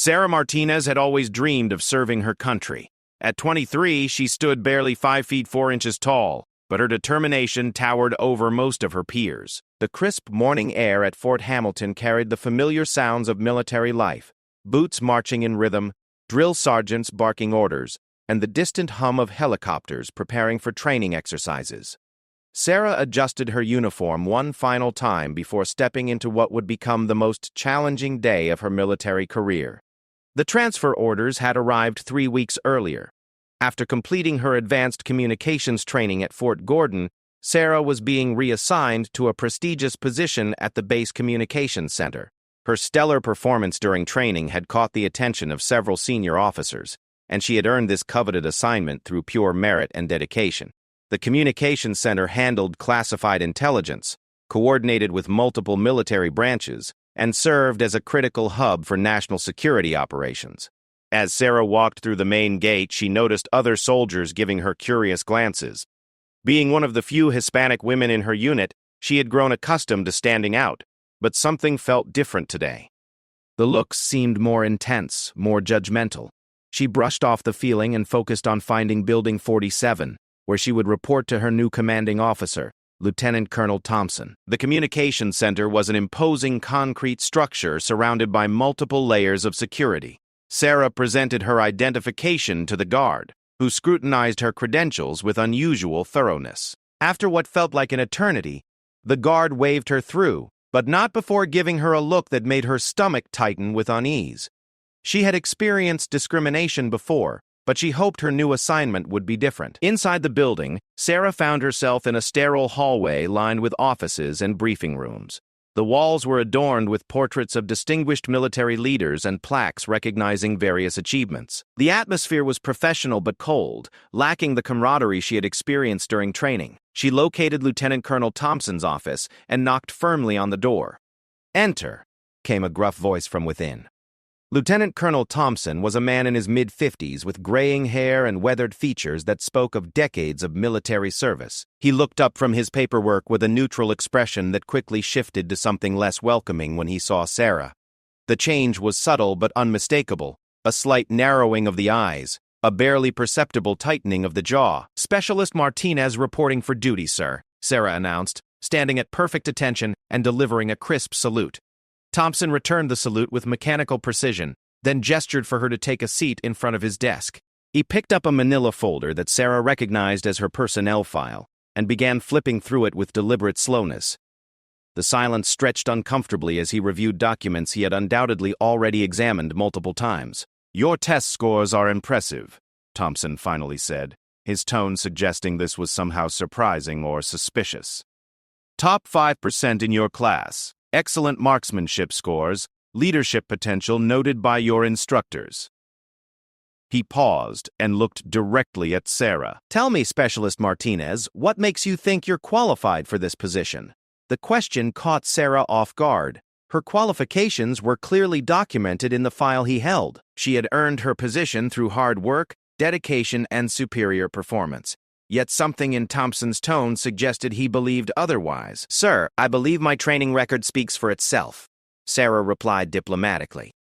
Sarah Martinez had always dreamed of serving her country. At 23, she stood barely 5 feet 4 inches tall, but her determination towered over most of her peers. The crisp morning air at Fort Hamilton carried the familiar sounds of military life, boots marching in rhythm, drill sergeants barking orders, and the distant hum of helicopters preparing for training exercises. Sarah adjusted her uniform one final time before stepping into what would become the most challenging day of her military career. The transfer orders had arrived 3 weeks earlier. After completing her advanced communications training at Fort Gordon, Sarah was being reassigned to a prestigious position at the Base Communications Center. Her stellar performance during training had caught the attention of several senior officers, and she had earned this coveted assignment through pure merit and dedication. The Communications Center handled classified intelligence, coordinated with multiple military branches, and served as a critical hub for national security operations. As Sarah walked through the main gate, she noticed other soldiers giving her curious glances. Being one of the few Hispanic women in her unit, she had grown accustomed to standing out, but something felt different today. The looks seemed more intense, more judgmental. She brushed off the feeling and focused on finding Building 47, where she would report to her new commanding officer, Lieutenant Colonel Thompson. The communications center was an imposing concrete structure surrounded by multiple layers of security. Sarah presented her identification to the guard, who scrutinized her credentials with unusual thoroughness. After what felt like an eternity, the guard waved her through, but not before giving her a look that made her stomach tighten with unease. She had experienced discrimination before, but she hoped her new assignment would be different. Inside the building, Sarah found herself in a sterile hallway lined with offices and briefing rooms. The walls were adorned with portraits of distinguished military leaders and plaques recognizing various achievements. The atmosphere was professional but cold, lacking the camaraderie she had experienced during training. She located Lieutenant Colonel Thompson's office and knocked firmly on the door. "Enter," came a gruff voice from within. Lieutenant Colonel Thompson was a man in his mid-50s with graying hair and weathered features that spoke of decades of military service. He looked up from his paperwork with a neutral expression that quickly shifted to something less welcoming when he saw Sarah. The change was subtle but unmistakable, a slight narrowing of the eyes, a barely perceptible tightening of the jaw. "Specialist Martinez reporting for duty, sir," Sarah announced, standing at perfect attention and delivering a crisp salute. Thompson returned the salute with mechanical precision, then gestured for her to take a seat in front of his desk. He picked up a manila folder that Sarah recognized as her personnel file and began flipping through it with deliberate slowness. The silence stretched uncomfortably as he reviewed documents he had undoubtedly already examined multiple times. "Your test scores are impressive," Thompson finally said, his tone suggesting this was somehow surprising or suspicious. "Top 5% in your class. Excellent marksmanship scores, leadership potential noted by your instructors." He paused and looked directly at Sarah. "Tell me, Specialist Martinez, what makes you think you're qualified for this position?" The question caught Sarah off guard. Her qualifications were clearly documented in the file he held. She had earned her position through hard work, dedication, and superior performance. Yet something in Thompson's tone suggested he believed otherwise. "Sir, I believe my training record speaks for itself," Sarah replied diplomatically.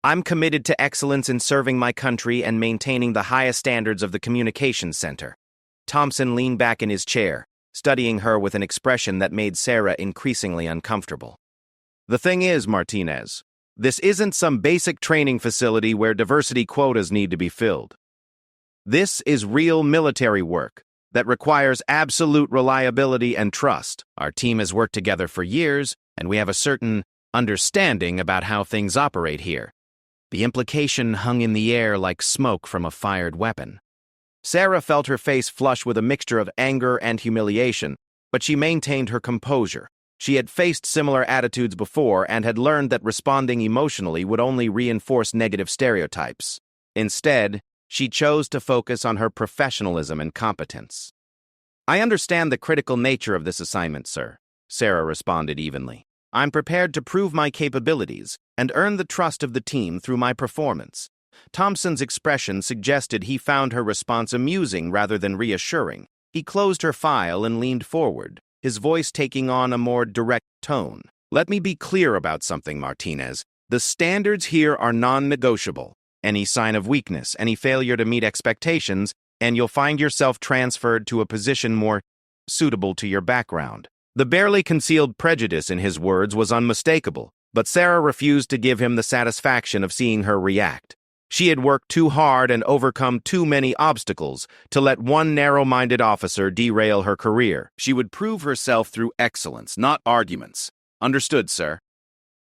"I'm committed to excellence in serving my country and maintaining the highest standards of the communications center." Thompson leaned back in his chair, studying her with an expression that made Sarah increasingly uncomfortable. "The thing is, Martinez, this isn't some basic training facility where diversity quotas need to be filled. This is real military work that requires absolute reliability and trust. Our team has worked together for years, and we have a certain understanding about how things operate here." The implication hung in the air like smoke from a fired weapon. Sarah felt her face flush with a mixture of anger and humiliation, but she maintained her composure. She had faced similar attitudes before and had learned that responding emotionally would only reinforce negative stereotypes. Instead, she chose to focus on her professionalism and competence. "I understand the critical nature of this assignment, sir," Sarah responded evenly. "I'm prepared to prove my capabilities and earn the trust of the team through my performance." Thompson's expression suggested he found her response amusing rather than reassuring. He closed her file and leaned forward, his voice taking on a more direct tone. "Let me be clear about something, Martinez. The standards here are non-negotiable. Any sign of weakness, any failure to meet expectations, and you'll find yourself transferred to a position more suitable to your background. The barely concealed prejudice in his words was unmistakable, but Sarah refused to give him the satisfaction of seeing her react. She had worked too hard and overcome too many obstacles to let one narrow-minded officer derail her career. She would prove herself through excellence, not arguments. Understood, sir.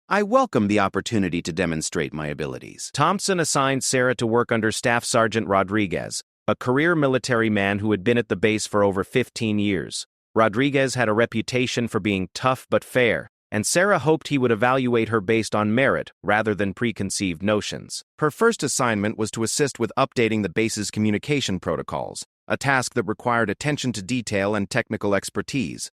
I welcome the opportunity to demonstrate my abilities. Thompson assigned Sarah to work under Staff Sergeant Rodriguez, a career military man who had been at the base for over 15 years. Rodriguez had a reputation for being tough but fair, and Sarah hoped he would evaluate her based on merit rather than preconceived notions. Her first assignment was to assist with updating the base's communication protocols, a task that required attention to detail and technical expertise.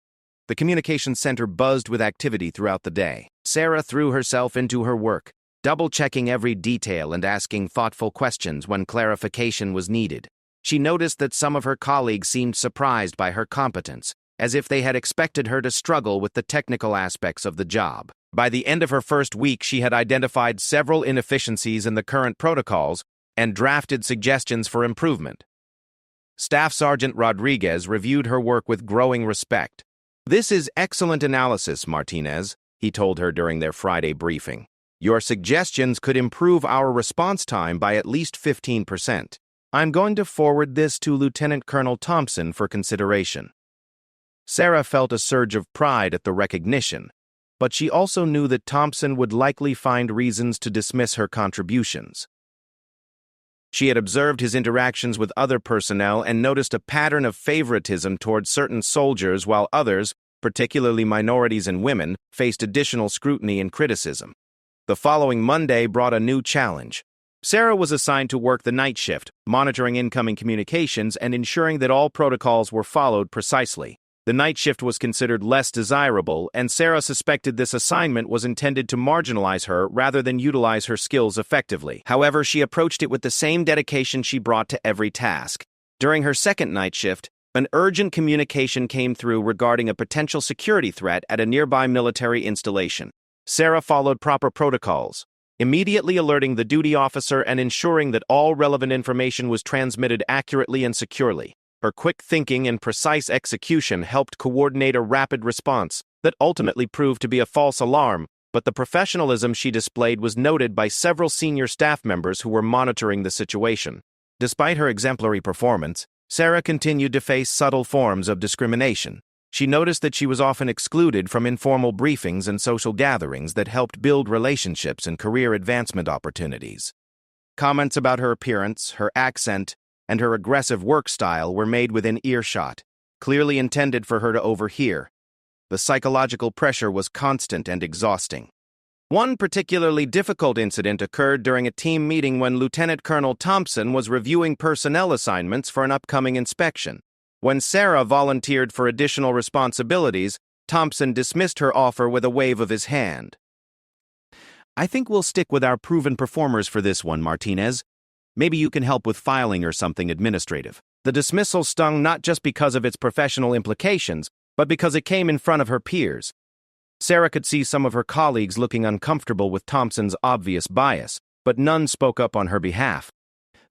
The communications center buzzed with activity throughout the day. Sarah threw herself into her work, double-checking every detail and asking thoughtful questions when clarification was needed. She noticed that some of her colleagues seemed surprised by her competence, as if they had expected her to struggle with the technical aspects of the job. By the end of her first week, she had identified several inefficiencies in the current protocols and drafted suggestions for improvement. Staff Sergeant Rodriguez reviewed her work with growing respect. "This is excellent analysis, Martinez," he told her during their Friday briefing. "Your suggestions could improve our response time by at least 15%. I'm going to forward this to Lieutenant Colonel Thompson for consideration." Sarah felt a surge of pride at the recognition, but she also knew that Thompson would likely find reasons to dismiss her contributions. She had observed his interactions with other personnel and noticed a pattern of favoritism towards certain soldiers while others, particularly minorities and women, faced additional scrutiny and criticism. The following Monday brought a new challenge. Sarah was assigned to work the night shift, monitoring incoming communications and ensuring that all protocols were followed precisely. The night shift was considered less desirable, and Sarah suspected this assignment was intended to marginalize her rather than utilize her skills effectively. However, she approached it with the same dedication she brought to every task. During her second night shift, an urgent communication came through regarding a potential security threat at a nearby military installation. Sarah followed proper protocols, immediately alerting the duty officer and ensuring that all relevant information was transmitted accurately and securely. Her quick thinking and precise execution helped coordinate a rapid response that ultimately proved to be a false alarm, but the professionalism she displayed was noted by several senior staff members who were monitoring the situation. Despite her exemplary performance, Sarah continued to face subtle forms of discrimination. She noticed that she was often excluded from informal briefings and social gatherings that helped build relationships and career advancement opportunities. Comments about her appearance, her accent, and her aggressive work style were made within earshot, clearly intended for her to overhear. The psychological pressure was constant and exhausting. One particularly difficult incident occurred during a team meeting when Lieutenant Colonel Thompson was reviewing personnel assignments for an upcoming inspection. When Sarah volunteered for additional responsibilities, Thompson dismissed her offer with a wave of his hand. "I think we'll stick with our proven performers for this one, Martinez. Maybe you can help with filing or something administrative." The dismissal stung not just because of its professional implications, but because it came in front of her peers. Sarah could see some of her colleagues looking uncomfortable with Thompson's obvious bias, but none spoke up on her behalf.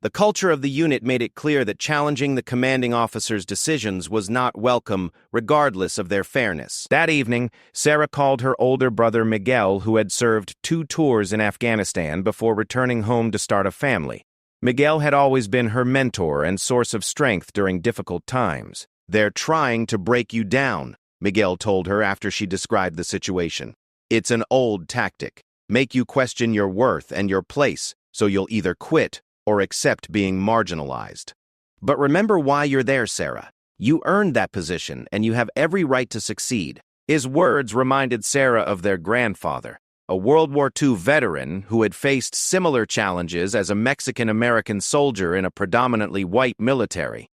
The culture of the unit made it clear that challenging the commanding officer's decisions was not welcome, regardless of their fairness. That evening, Sarah called her older brother Miguel, who had served 2 tours in Afghanistan before returning home to start a family. Miguel had always been her mentor and source of strength during difficult times. "They're trying to break you down," Miguel told her after she described the situation. "It's an old tactic. Make you question your worth and your place, so you'll either quit or accept being marginalized. But remember why you're there, Sarah. You earned that position, and you have every right to succeed." His words reminded Sarah of their grandfather, a World War II veteran who had faced similar challenges as a Mexican-American soldier in a predominantly white military.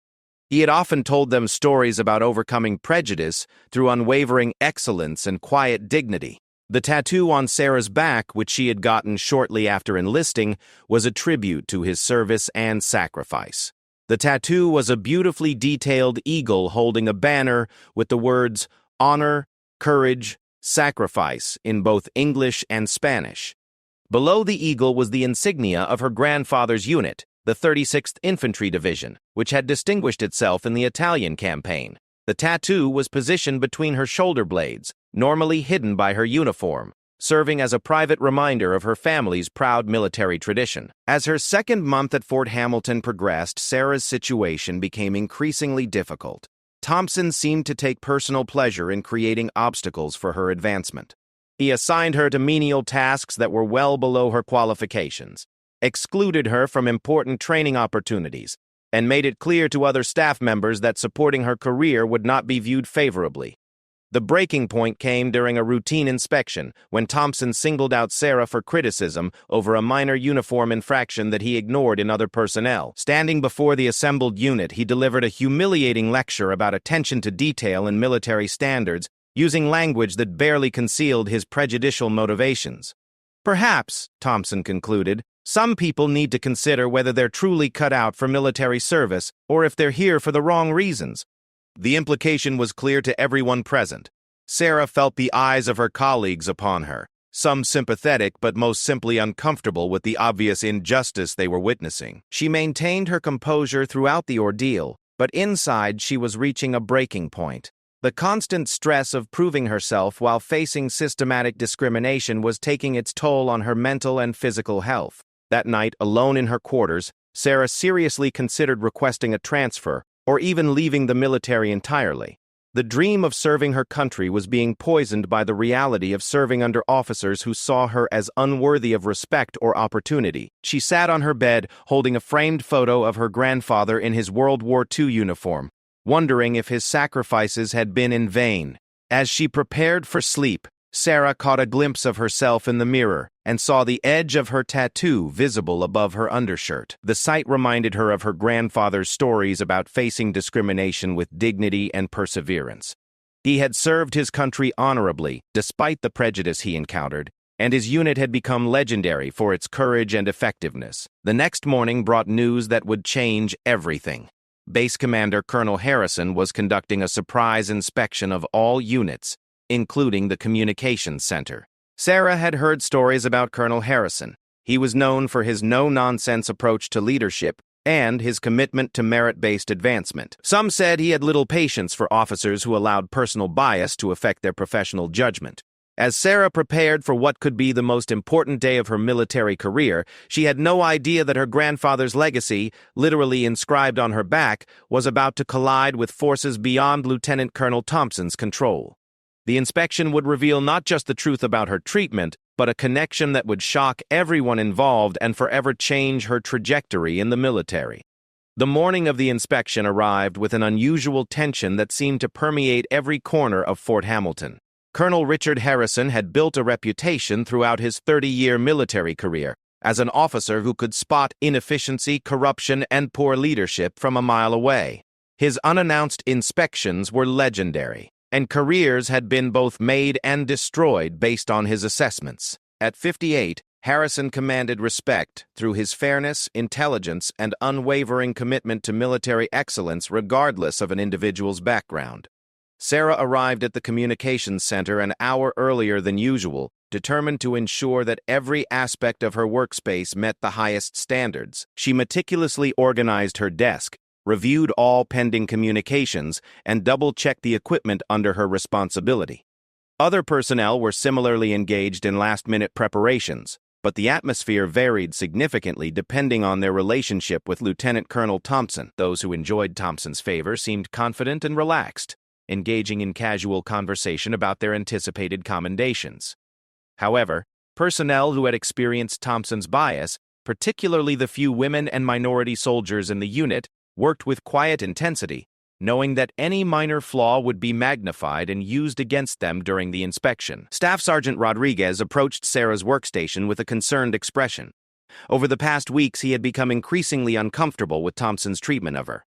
He had often told them stories about overcoming prejudice through unwavering excellence and quiet dignity. The tattoo on Sarah's back, which she had gotten shortly after enlisting, was a tribute to his service and sacrifice. The tattoo was a beautifully detailed eagle holding a banner with the words "Honor, Courage, Sacrifice" in both English and Spanish. Below the eagle was the insignia of her grandfather's unit, the 36th Infantry Division, which had distinguished itself in the Italian campaign. The tattoo was positioned between her shoulder blades, normally hidden by her uniform, serving as a private reminder of her family's proud military tradition. As her second month at Fort Hamilton progressed, Sarah's situation became increasingly difficult. Thompson seemed to take personal pleasure in creating obstacles for her advancement. He assigned her to menial tasks that were well below her qualifications, excluded her from important training opportunities, and made it clear to other staff members that supporting her career would not be viewed favorably. The breaking point came during a routine inspection, when Thompson singled out Sarah for criticism over a minor uniform infraction that he ignored in other personnel. Standing before the assembled unit, he delivered a humiliating lecture about attention to detail and military standards, using language that barely concealed his prejudicial motivations. Perhaps, Thompson concluded, some people need to consider whether they're truly cut out for military service or if they're here for the wrong reasons. The implication was clear to everyone present. Sarah felt the eyes of her colleagues upon her, some sympathetic but most simply uncomfortable with the obvious injustice they were witnessing. She maintained her composure throughout the ordeal, but inside she was reaching a breaking point. The constant stress of proving herself while facing systematic discrimination was taking its toll on her mental and physical health. That night, alone in her quarters, Sarah seriously considered requesting a transfer or even leaving the military entirely. The dream of serving her country was being poisoned by the reality of serving under officers who saw her as unworthy of respect or opportunity. She sat on her bed, holding a framed photo of her grandfather in his World War II uniform, wondering if his sacrifices had been in vain. As she prepared for sleep, Sarah caught a glimpse of herself in the mirror and saw the edge of her tattoo visible above her undershirt. The sight reminded her of her grandfather's stories about facing discrimination with dignity and perseverance. He had served his country honorably, despite the prejudice he encountered, and his unit had become legendary for its courage and effectiveness. The next morning brought news that would change everything. Base Commander Colonel Harrison was conducting a surprise inspection of all units, including the communications center. Sarah had heard stories about Colonel Harrison. He was known for his no-nonsense approach to leadership and his commitment to merit-based advancement. Some said he had little patience for officers who allowed personal bias to affect their professional judgment. As Sarah prepared for what could be the most important day of her military career, she had no idea that her grandfather's legacy, literally inscribed on her back, was about to collide with forces beyond Lieutenant Colonel Thompson's control. The inspection would reveal not just the truth about her treatment, but a connection that would shock everyone involved and forever change her trajectory in the military. The morning of the inspection arrived with an unusual tension that seemed to permeate every corner of Fort Hamilton. Colonel Richard Harrison had built a reputation throughout his 30-year military career as an officer who could spot inefficiency, corruption, and poor leadership from a mile away. His unannounced inspections were legendary, and careers had been both made and destroyed based on his assessments. At 58, Harrison commanded respect through his fairness, intelligence, and unwavering commitment to military excellence regardless of an individual's background. Sarah arrived at the communications center an hour earlier than usual, determined to ensure that every aspect of her workspace met the highest standards. She meticulously organized her desk, reviewed all pending communications, and double-checked the equipment under her responsibility. Other personnel were similarly engaged in last-minute preparations, but the atmosphere varied significantly depending on their relationship with Lieutenant Colonel Thompson. Those who enjoyed Thompson's favor seemed confident and relaxed, engaging in casual conversation about their anticipated commendations. However, personnel who had experienced Thompson's bias, particularly the few women and minority soldiers in the unit, worked with quiet intensity, knowing that any minor flaw would be magnified and used against them during the inspection. Staff Sergeant Rodriguez approached Sarah's workstation with a concerned expression. Over the past weeks, he had become increasingly uncomfortable with Thompson's treatment of her.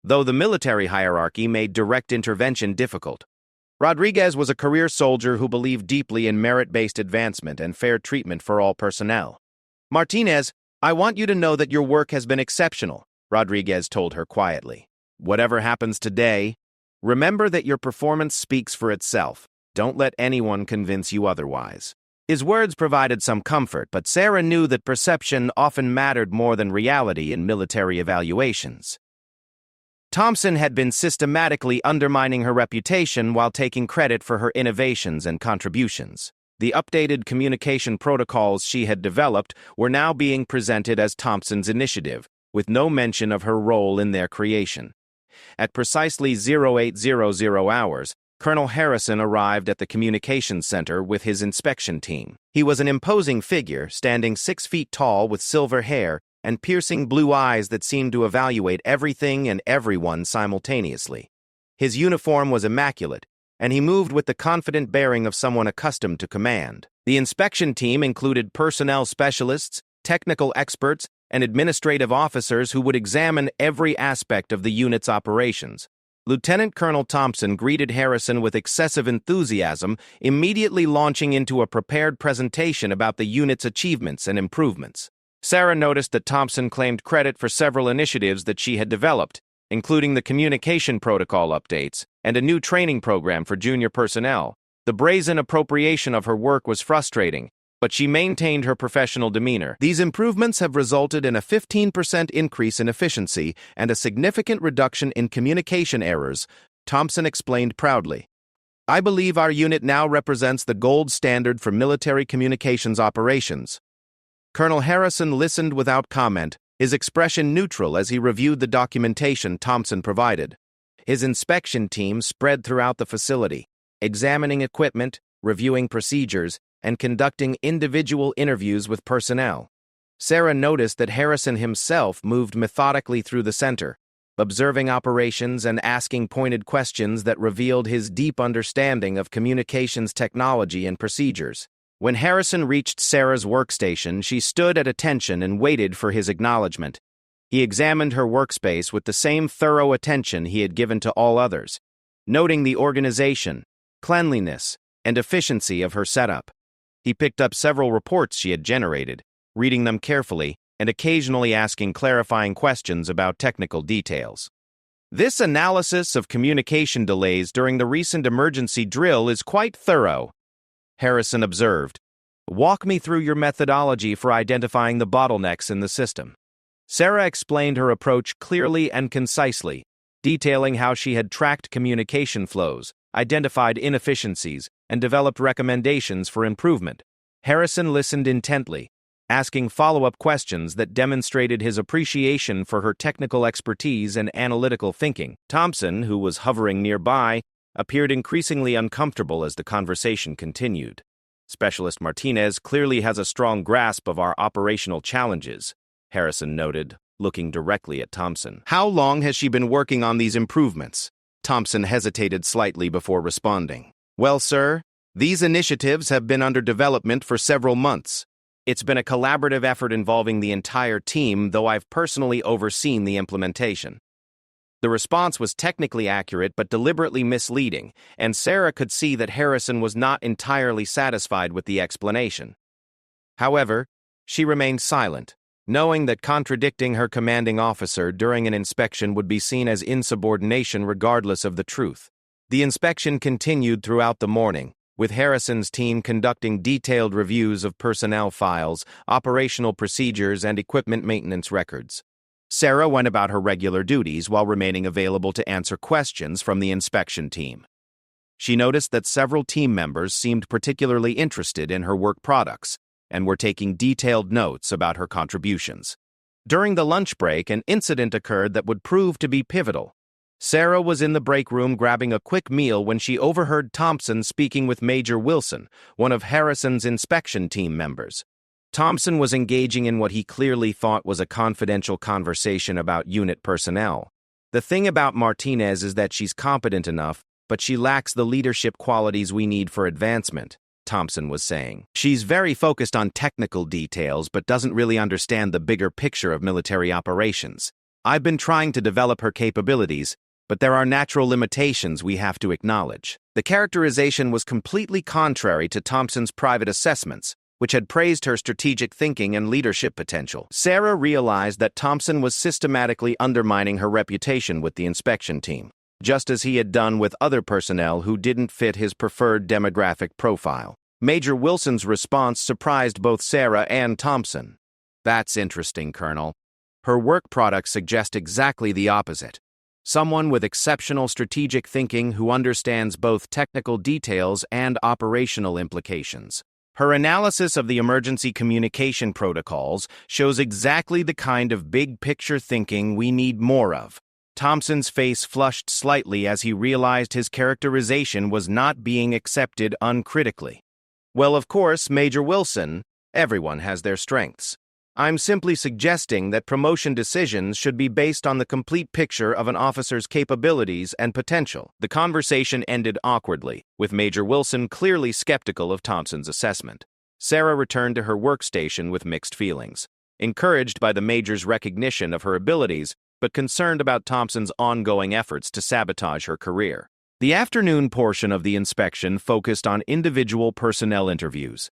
Though the military hierarchy made direct intervention difficult, Rodriguez was a career soldier who believed deeply in merit-based advancement and fair treatment for all personnel. "Martinez, I want you to know that your work has been exceptional," Rodriguez told her quietly. "Whatever happens today, remember that your performance speaks for itself. Don't let anyone convince you otherwise." His words provided some comfort, but Sarah knew that perception often mattered more than reality in military evaluations. Thompson had been systematically undermining her reputation while taking credit for her innovations and contributions. The updated communication protocols she had developed were now being presented as Thompson's initiative, with no mention of her role in their creation. At precisely 0800 hours, Colonel Harrison arrived at the communications center with his inspection team. He was an imposing figure, standing 6 feet tall with silver hair and piercing blue eyes that seemed to evaluate everything and everyone simultaneously. His uniform was immaculate, and he moved with the confident bearing of someone accustomed to command. The inspection team included personnel specialists, technical experts, and administrative officers who would examine every aspect of the unit's operations. Lieutenant Colonel Thompson greeted Harrison with excessive enthusiasm, immediately launching into a prepared presentation about the unit's achievements and improvements. Sarah noticed that Thompson claimed credit for several initiatives that she had developed, including the communication protocol updates and a new training program for junior personnel. The brazen appropriation of her work was frustrating, but she maintained her professional demeanor. These improvements have resulted in a 15% increase in efficiency and a significant reduction in communication errors, Thompson explained proudly. I believe our unit now represents the gold standard for military communications operations. Colonel Harrison listened without comment, his expression neutral as he reviewed the documentation Thompson provided. His inspection team spread throughout the facility, examining equipment, reviewing procedures, and conducting individual interviews with personnel. Sarah noticed that Harrison himself moved methodically through the center, observing operations and asking pointed questions that revealed his deep understanding of communications technology and procedures. When Harrison reached Sarah's workstation, she stood at attention and waited for his acknowledgement. He examined her workspace with the same thorough attention he had given to all others, noting the organization, cleanliness, and efficiency of her setup. He picked up several reports she had generated, reading them carefully and occasionally asking clarifying questions about technical details. This analysis of communication delays during the recent emergency drill is quite thorough, Harrison observed. Walk me through your methodology for identifying the bottlenecks in the system. Sarah explained her approach clearly and concisely, detailing how she had tracked communication flows, identified inefficiencies, and developed recommendations for improvement. Harrison listened intently, asking follow-up questions that demonstrated his appreciation for her technical expertise and analytical thinking. Thompson, who was hovering nearby, appeared increasingly uncomfortable as the conversation continued. Specialist Martinez clearly has a strong grasp of our operational challenges, Harrison noted, looking directly at Thompson. How long has she been working on these improvements? Thompson hesitated slightly before responding. Well, sir, these initiatives have been under development for several months. It's been a collaborative effort involving the entire team, though I've personally overseen the implementation. The response was technically accurate but deliberately misleading, and Sarah could see that Harrison was not entirely satisfied with the explanation. However, she remained silent, knowing that contradicting her commanding officer during an inspection would be seen as insubordination regardless of the truth. The inspection continued throughout the morning, with Harrison's team conducting detailed reviews of personnel files, operational procedures, and equipment maintenance records. Sarah went about her regular duties while remaining available to answer questions from the inspection team. She noticed that several team members seemed particularly interested in her work products and were taking detailed notes about her contributions. During the lunch break, an incident occurred that would prove to be pivotal. Sarah was in the break room grabbing a quick meal when she overheard Thompson speaking with Major Wilson, one of Harrison's inspection team members. Thompson was engaging in what he clearly thought was a confidential conversation about unit personnel. The thing about Martinez is that she's competent enough, but she lacks the leadership qualities we need for advancement, Thompson was saying. She's very focused on technical details, but doesn't really understand the bigger picture of military operations. I've been trying to develop her capabilities, but there are natural limitations we have to acknowledge. The characterization was completely contrary to Thompson's private assessments, which had praised her strategic thinking and leadership potential. Sarah realized that Thompson was systematically undermining her reputation with the inspection team, just as he had done with other personnel who didn't fit his preferred demographic profile. Major Wilson's response surprised both Sarah and Thompson. That's interesting, Colonel. Her work products suggest exactly the opposite. Someone with exceptional strategic thinking who understands both technical details and operational implications. Her analysis of the emergency communication protocols shows exactly the kind of big-picture thinking we need more of. Thompson's face flushed slightly as he realized his characterization was not being accepted uncritically. Well, of course, Major Wilson, everyone has their strengths. I'm simply suggesting that promotion decisions should be based on the complete picture of an officer's capabilities and potential. The conversation ended awkwardly, with Major Wilson clearly skeptical of Thompson's assessment. Sarah returned to her workstation with mixed feelings, encouraged by the Major's recognition of her abilities, but concerned about Thompson's ongoing efforts to sabotage her career. The afternoon portion of the inspection focused on individual personnel interviews.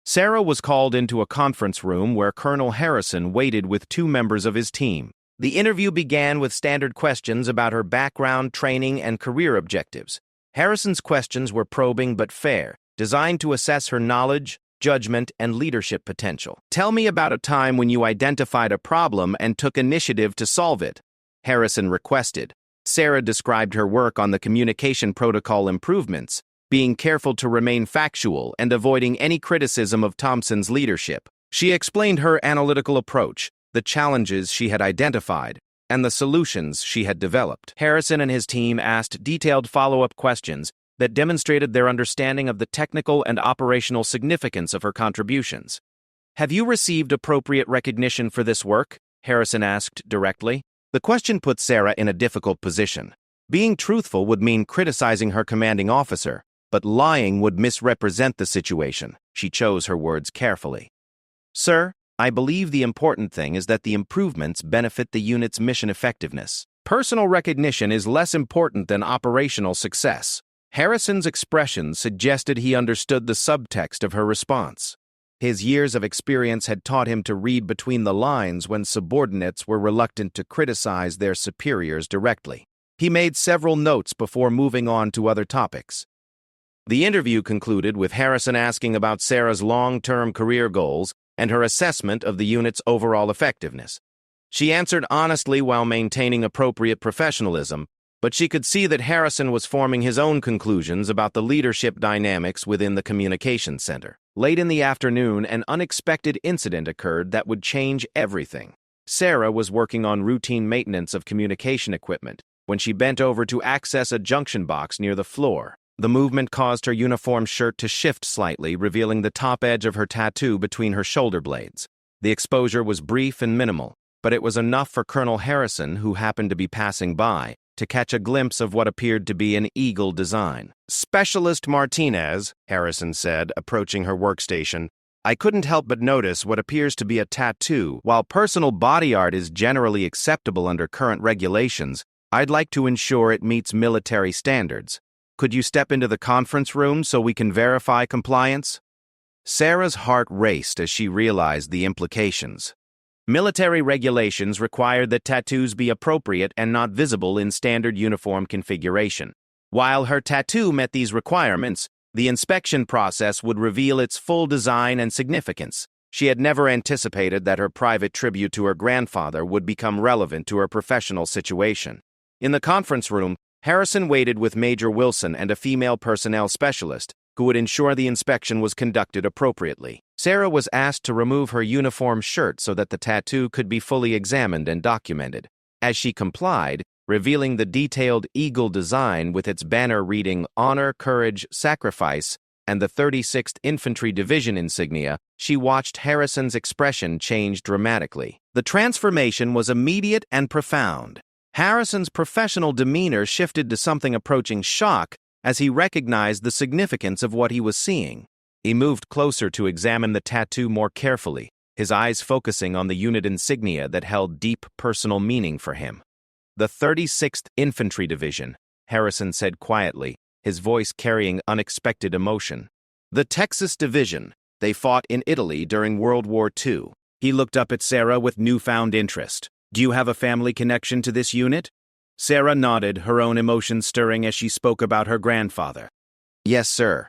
Sarah was called into a conference room where Colonel Harrison waited with two members of his team. The interview began with standard questions about her background, training, and career objectives. Harrison's questions were probing but fair, designed to assess her knowledge, judgment, and leadership potential. Tell me about a time when you identified a problem and took initiative to solve it, Harrison requested. Sarah described her work on the communication protocol improvements, being careful to remain factual and avoiding any criticism of Thompson's leadership. She explained her analytical approach, the challenges she had identified, and the solutions she had developed. Harrison and his team asked detailed follow-up questions that demonstrated their understanding of the technical and operational significance of her contributions. Have you received appropriate recognition for this work? Harrison asked directly. The question put Sarah in a difficult position. Being truthful would mean criticizing her commanding officer, but lying would misrepresent the situation. She chose her words carefully. Sir, I believe the important thing is that the improvements benefit the unit's mission effectiveness. Personal recognition is less important than operational success. Harrison's expression suggested he understood the subtext of her response. His years of experience had taught him to read between the lines when subordinates were reluctant to criticize their superiors directly. He made several notes before moving on to other topics. The interview concluded with Harrison asking about Sarah's long-term career goals and her assessment of the unit's overall effectiveness. She answered honestly while maintaining appropriate professionalism, but she could see that Harrison was forming his own conclusions about the leadership dynamics within the communications center. Late in the afternoon, an unexpected incident occurred that would change everything. Sarah was working on routine maintenance of communication equipment when she bent over to access a junction box near the floor. The movement caused her uniform shirt to shift slightly, revealing the top edge of her tattoo between her shoulder blades. The exposure was brief and minimal, but it was enough for Colonel Harrison, who happened to be passing by, to catch a glimpse of what appeared to be an eagle design. Specialist Martinez, Harrison said, approaching her workstation, I couldn't help but notice what appears to be a tattoo. While personal body art is generally acceptable under current regulations, I'd like to ensure it meets military standards. Could you step into the conference room so we can verify compliance? Sarah's heart raced as she realized the implications. Military regulations required that tattoos be appropriate and not visible in standard uniform configuration. While her tattoo met these requirements, the inspection process would reveal its full design and significance. She had never anticipated that her private tribute to her grandfather would become relevant to her professional situation. In the conference room, Harrison waited with Major Wilson and a female personnel specialist who would ensure the inspection was conducted appropriately. Sarah was asked to remove her uniform shirt so that the tattoo could be fully examined and documented. As she complied, revealing the detailed eagle design with its banner reading Honor, Courage, Sacrifice, and the 36th Infantry Division insignia, she watched Harrison's expression change dramatically. The transformation was immediate and profound. Harrison's professional demeanor shifted to something approaching shock as he recognized the significance of what he was seeing. He moved closer to examine the tattoo more carefully, his eyes focusing on the unit insignia that held deep personal meaning for him. The 36th Infantry Division, Harrison said quietly, his voice carrying unexpected emotion. The Texas Division. They fought in Italy during World War II. He looked up at Sarah with newfound interest. Do you have a family connection to this unit? Sarah nodded, her own emotions stirring as she spoke about her grandfather. Yes, sir.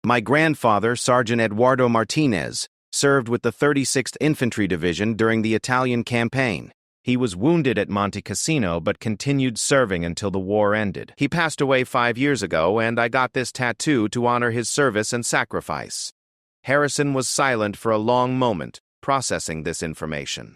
My grandfather, Sergeant Eduardo Martinez, served with the 36th Infantry Division during the Italian campaign. He was wounded at Monte Cassino but continued serving until the war ended. He passed away 5 years ago, and I got this tattoo to honor his service and sacrifice. Harrison was silent for a long moment, processing this information.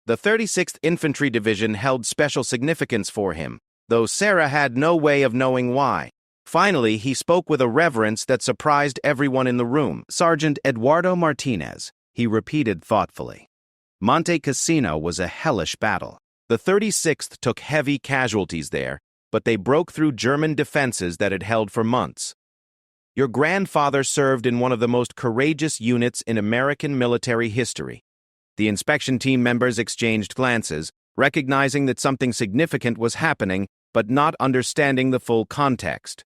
The 36th Infantry Division held special significance for him, though Sarah had no way of knowing why. Finally, he spoke with a reverence that surprised everyone in the room. Sergeant Eduardo Martinez, he repeated thoughtfully. Monte Cassino was a hellish battle. The 36th took heavy casualties there, but they broke through German defenses that had held for months. Your grandfather served in one of the most courageous units in American military history. The inspection team members exchanged glances, recognizing that something significant was happening, but not understanding the full context.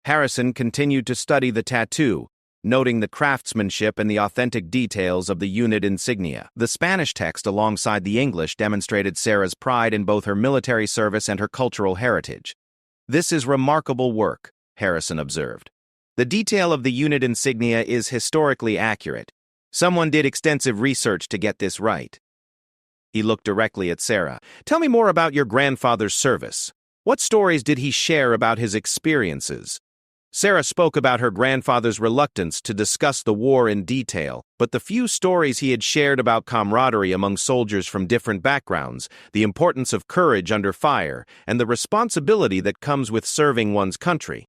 Harrison continued to study the tattoo, noting the craftsmanship and the authentic details of the unit insignia. The Spanish text alongside the English demonstrated Sarah's pride in both her military service and her cultural heritage. "This is remarkable work," Harrison observed. "The detail of the unit insignia is historically accurate. Someone did extensive research to get this right." He looked directly at Sarah. "Tell me more about your grandfather's service. What stories did he share about his experiences?" Sarah spoke about her grandfather's reluctance to discuss the war in detail, but the few stories he had shared about camaraderie among soldiers from different backgrounds, the importance of courage under fire, and the responsibility that comes with serving one's country.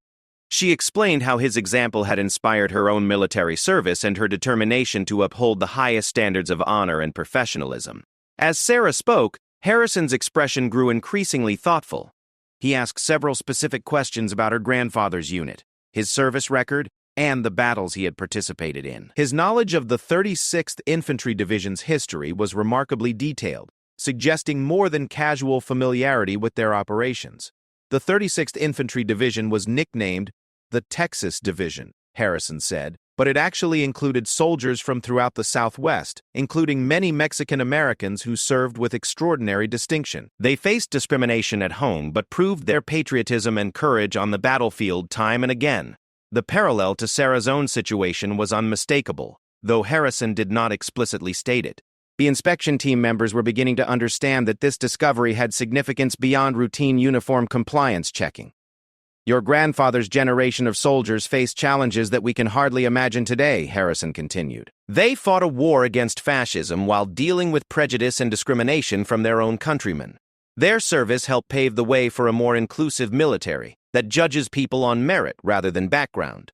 She explained how his example had inspired her own military service and her determination to uphold the highest standards of honor and professionalism. As Sarah spoke, Harrison's expression grew increasingly thoughtful. He asked several specific questions about her grandfather's unit, his service record, and the battles he had participated in. His knowledge of the 36th Infantry Division's history was remarkably detailed, suggesting more than casual familiarity with their operations. The 36th Infantry Division was nicknamed the Texas Division, Harrison said, but it actually included soldiers from throughout the Southwest, including many Mexican Americans who served with extraordinary distinction. They faced discrimination at home but proved their patriotism and courage on the battlefield time and again. The parallel to Sarah's own situation was unmistakable, though Harrison did not explicitly state it. The inspection team members were beginning to understand that this discovery had significance beyond routine uniform compliance checking. "Your grandfather's generation of soldiers faced challenges that we can hardly imagine today," Harrison continued. "They fought a war against fascism while dealing with prejudice and discrimination from their own countrymen. Their service helped pave the way for a more inclusive military that judges people on merit rather than background."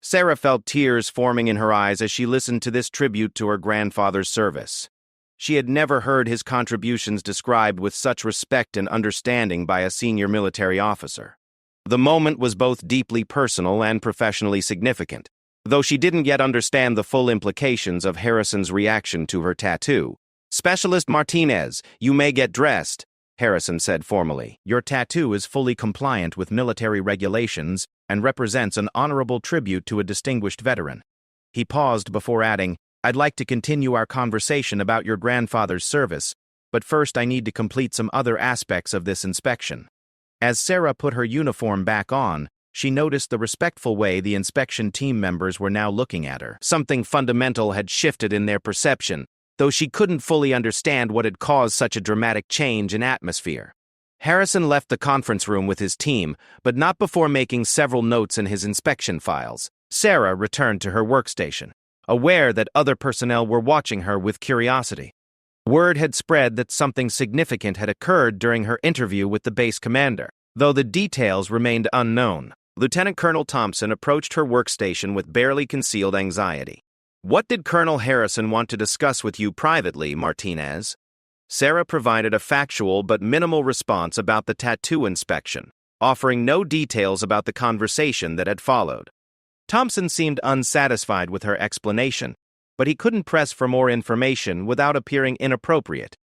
Sarah felt tears forming in her eyes as she listened to this tribute to her grandfather's service. She had never heard his contributions described with such respect and understanding by a senior military officer. The moment was both deeply personal and professionally significant, though she didn't yet understand the full implications of Harrison's reaction to her tattoo. "Specialist Martinez, you may get dressed," Harrison said formally. "Your tattoo is fully compliant with military regulations and represents an honorable tribute to a distinguished veteran." He paused before adding, "I'd like to continue our conversation about your grandfather's service, but first I need to complete some other aspects of this inspection." As Sarah put her uniform back on, she noticed the respectful way the inspection team members were now looking at her. Something fundamental had shifted in their perception, though she couldn't fully understand what had caused such a dramatic change in atmosphere. Harrison left the conference room with his team, but not before making several notes in his inspection files. Sarah returned to her workstation, aware that other personnel were watching her with curiosity. Word had spread that something significant had occurred during her interview with the base commander, though the details remained unknown. Lieutenant Colonel Thompson approached her workstation with barely concealed anxiety. "What did Colonel Harrison want to discuss with you privately, Martinez?" Sarah provided a factual but minimal response about the tattoo inspection, offering no details about the conversation that had followed. Thompson seemed unsatisfied with her explanation, but he couldn't press for more information without appearing inappropriate.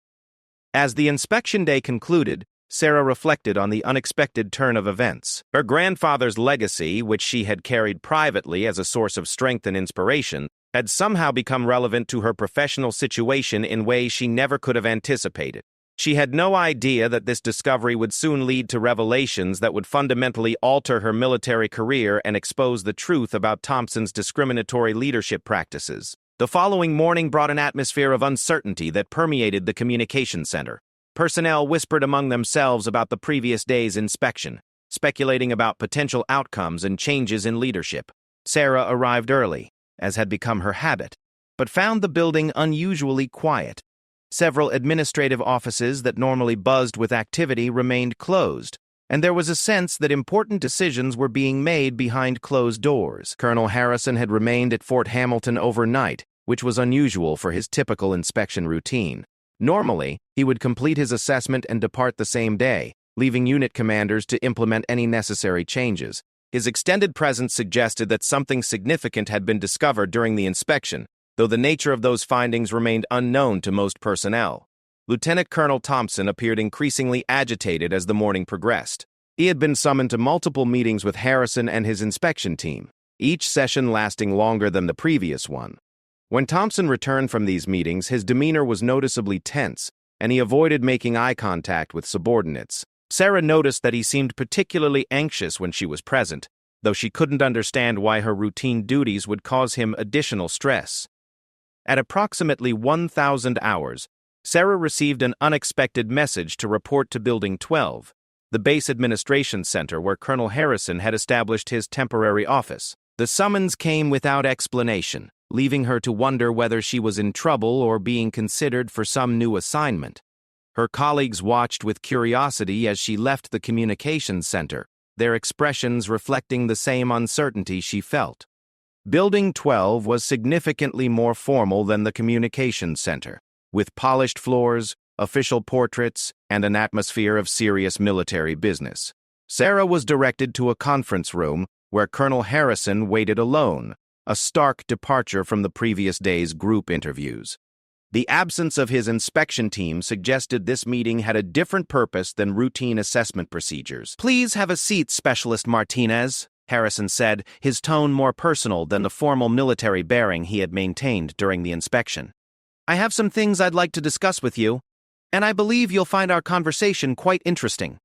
As the inspection day concluded, Sarah reflected on the unexpected turn of events. Her grandfather's legacy, which she had carried privately as a source of strength and inspiration, had somehow become relevant to her professional situation in ways she never could have anticipated. She had no idea that this discovery would soon lead to revelations that would fundamentally alter her military career and expose the truth about Thompson's discriminatory leadership practices. The following morning brought an atmosphere of uncertainty that permeated the communications center. Personnel whispered among themselves about the previous day's inspection, speculating about potential outcomes and changes in leadership. Sarah arrived early, as had become her habit, but found the building unusually quiet. Several administrative offices that normally buzzed with activity remained closed, and there was a sense that important decisions were being made behind closed doors. Colonel Harrison had remained at Fort Hamilton overnight, which was unusual for his typical inspection routine. Normally, he would complete his assessment and depart the same day, leaving unit commanders to implement any necessary changes. His extended presence suggested that something significant had been discovered during the inspection, though the nature of those findings remained unknown to most personnel. Lieutenant Colonel Thompson appeared increasingly agitated as the morning progressed. He had been summoned to multiple meetings with Harrison and his inspection team, each session lasting longer than the previous one. When Thompson returned from these meetings, his demeanor was noticeably tense, and he avoided making eye contact with subordinates. Sarah noticed that he seemed particularly anxious when she was present, though she couldn't understand why her routine duties would cause him additional stress. At approximately 1,000 hours, Sarah received an unexpected message to report to Building 12, the base administration center where Colonel Harrison had established his temporary office. The summons came without explanation, leaving her to wonder whether she was in trouble or being considered for some new assignment. Her colleagues watched with curiosity as she left the communications center, their expressions reflecting the same uncertainty she felt. Building 12 was significantly more formal than the communications center, with polished floors, official portraits, and an atmosphere of serious military business. Sarah was directed to a conference room where Colonel Harrison waited alone, a stark departure from the previous day's group interviews. The absence of his inspection team suggested this meeting had a different purpose than routine assessment procedures. "Please have a seat, Specialist Martinez," Harrison said, his tone more personal than the formal military bearing he had maintained during the inspection. "I have some things I'd like to discuss with you, and I believe you'll find our conversation quite interesting."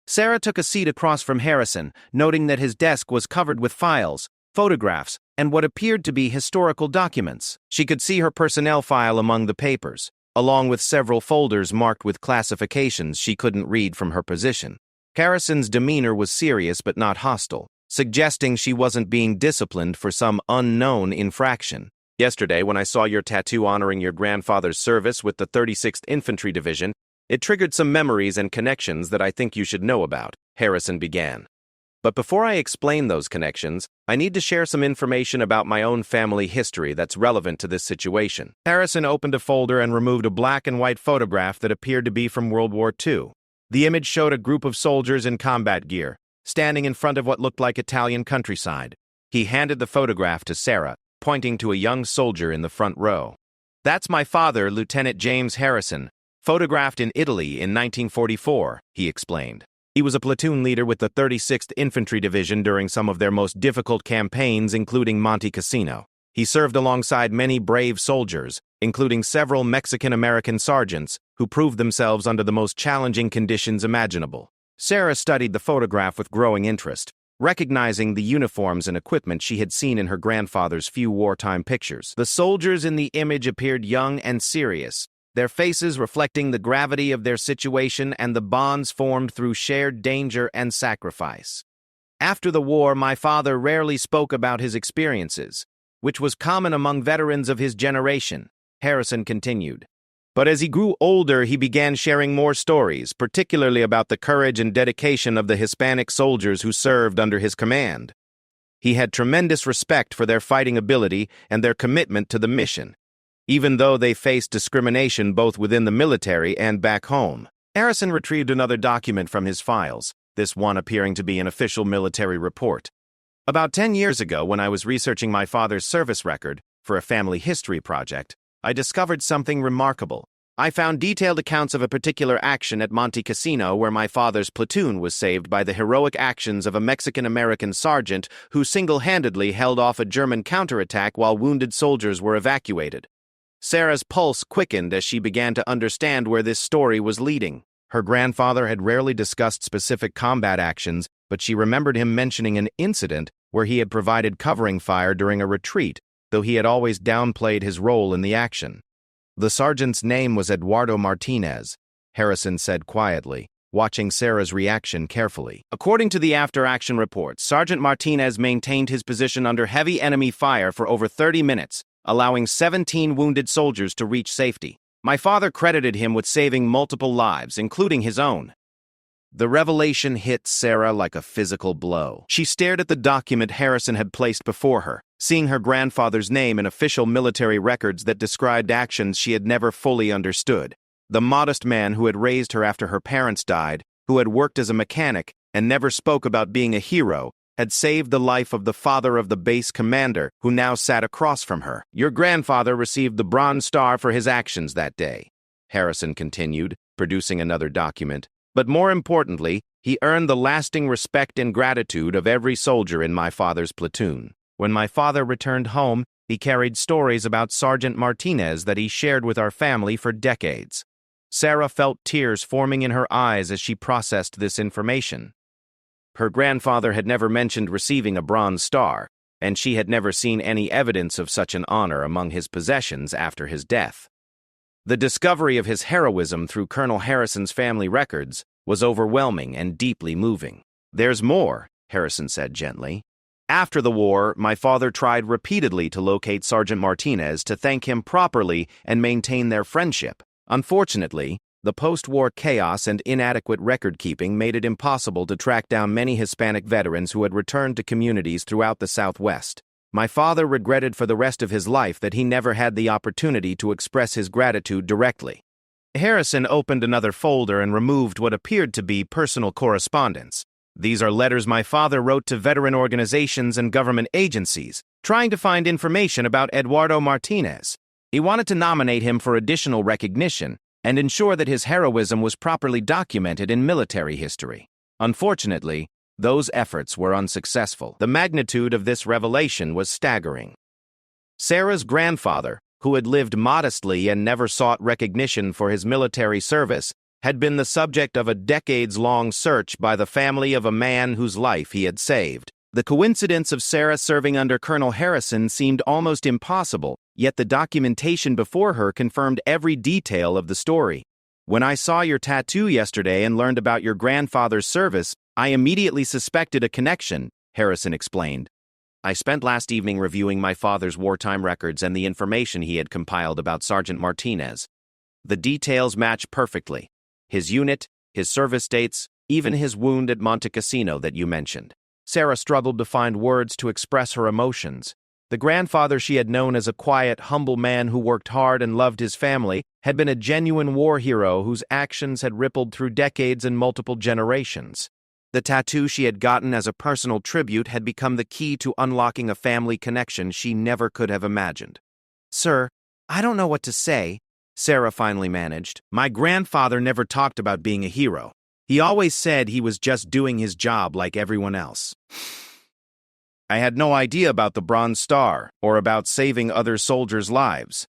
Sarah took a seat across from Harrison, noting that his desk was covered with files, photographs, and what appeared to be historical documents. She could see her personnel file among the papers, along with several folders marked with classifications she couldn't read from her position. Harrison's demeanor was serious but not hostile, suggesting she wasn't being disciplined for some unknown infraction. "Yesterday, when I saw your tattoo honoring your grandfather's service with the 36th Infantry Division, it triggered some memories and connections that I think you should know about," Harrison began. "But before I explain those connections, I need to share some information about my own family history that's relevant to this situation." Harrison opened a folder and removed a black and white photograph that appeared to be from World War II. The image showed a group of soldiers in combat gear, standing in front of what looked like Italian countryside. He handed the photograph to Sarah, pointing to a young soldier in the front row. "That's my father, Lieutenant James Harrison, photographed in Italy in 1944, he explained. He was a platoon leader with the 36th Infantry Division during some of their most difficult campaigns, including Monte Cassino. He served alongside many brave soldiers, including several Mexican-American sergeants, who proved themselves under the most challenging conditions imaginable." Sarah studied the photograph with growing interest, recognizing the uniforms and equipment she had seen in her grandfather's few wartime pictures. The soldiers in the image appeared young and serious, their faces reflecting the gravity of their situation and the bonds formed through shared danger and sacrifice. "After the war, my father rarely spoke about his experiences, which was common among veterans of his generation," Harrison continued. "But as he grew older, he began sharing more stories, particularly about the courage and dedication of the Hispanic soldiers who served under his command. He had tremendous respect for their fighting ability and their commitment to the mission, even though they faced discrimination both within the military and back home." Harrison retrieved another document from his files, this one appearing to be an official military report. "About 10 years ago, when I was researching my father's service record for a family history project, I discovered something remarkable. I found detailed accounts of a particular action at Monte Cassino where my father's platoon was saved by the heroic actions of a Mexican-American sergeant who single-handedly held off a German counterattack while wounded soldiers were evacuated. Sarah's pulse quickened as she began to understand where this story was leading. Her grandfather had rarely discussed specific combat actions, but she remembered him mentioning an incident where he had provided covering fire during a retreat, though he had always downplayed his role in the action. The sergeant's name was Eduardo Martinez, Harrison said quietly, watching Sarah's reaction carefully. According to the after-action reports, Sergeant Martinez maintained his position under heavy enemy fire for over 30 minutes, allowing 17 wounded soldiers to reach safety. My father credited him with saving multiple lives, including his own. The revelation hit Sarah like a physical blow. She stared at the document Harrison had placed before her, seeing her grandfather's name in official military records that described actions she had never fully understood. The modest man who had raised her after her parents died, who had worked as a mechanic and never spoke about being a hero, had saved the life of the father of the base commander, who now sat across from her. Your grandfather received the Bronze Star for his actions that day, Harrison continued, producing another document. But more importantly, he earned the lasting respect and gratitude of every soldier in my father's platoon. When my father returned home, he carried stories about Sergeant Martinez that he shared with our family for decades. Sarah felt tears forming in her eyes as she processed this information. Her grandfather had never mentioned receiving a Bronze Star, and she had never seen any evidence of such an honor among his possessions after his death. The discovery of his heroism through Colonel Harrison's family records was overwhelming and deeply moving. There's more, Harrison said gently. After the war, my father tried repeatedly to locate Sergeant Martinez to thank him properly and maintain their friendship. Unfortunately, the post-war chaos and inadequate record-keeping made it impossible to track down many Hispanic veterans who had returned to communities throughout the Southwest. My father regretted for the rest of his life that he never had the opportunity to express his gratitude directly. Harrison opened another folder and removed what appeared to be personal correspondence. These are letters my father wrote to veteran organizations and government agencies, trying to find information about Eduardo Martinez. He wanted to nominate him for additional recognition and ensure that his heroism was properly documented in military history. Unfortunately, those efforts were unsuccessful. The magnitude of this revelation was staggering. Sarah's grandfather, who had lived modestly and never sought recognition for his military service, had been the subject of a decades-long search by the family of a man whose life he had saved. The coincidence of Sarah serving under Colonel Harrison seemed almost impossible, yet the documentation before her confirmed every detail of the story. When I saw your tattoo yesterday and learned about your grandfather's service, I immediately suspected a connection, Harrison explained. I spent last evening reviewing my father's wartime records and the information he had compiled about Sergeant Martinez. The details match perfectly. His unit, his service dates, even his wound at Monte Cassino that you mentioned. Sarah struggled to find words to express her emotions. The grandfather she had known as a quiet, humble man who worked hard and loved his family had been a genuine war hero whose actions had rippled through decades and multiple generations. The tattoo she had gotten as a personal tribute had become the key to unlocking a family connection she never could have imagined. Sir, I don't know what to say, Sarah finally managed. My grandfather never talked about being a hero. He always said he was just doing his job like everyone else. I had no idea about the Bronze Star or about saving other soldiers' lives.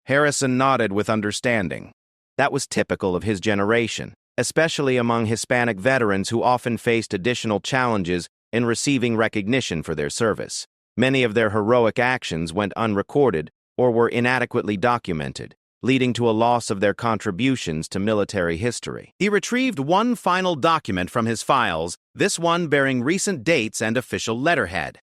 Harrison nodded with understanding. That was typical of his generation, especially among Hispanic veterans who often faced additional challenges in receiving recognition for their service. Many of their heroic actions went unrecorded or were inadequately documented, leading to a loss of their contributions to military history. He retrieved one final document from his files, this one bearing recent dates and official letterhead.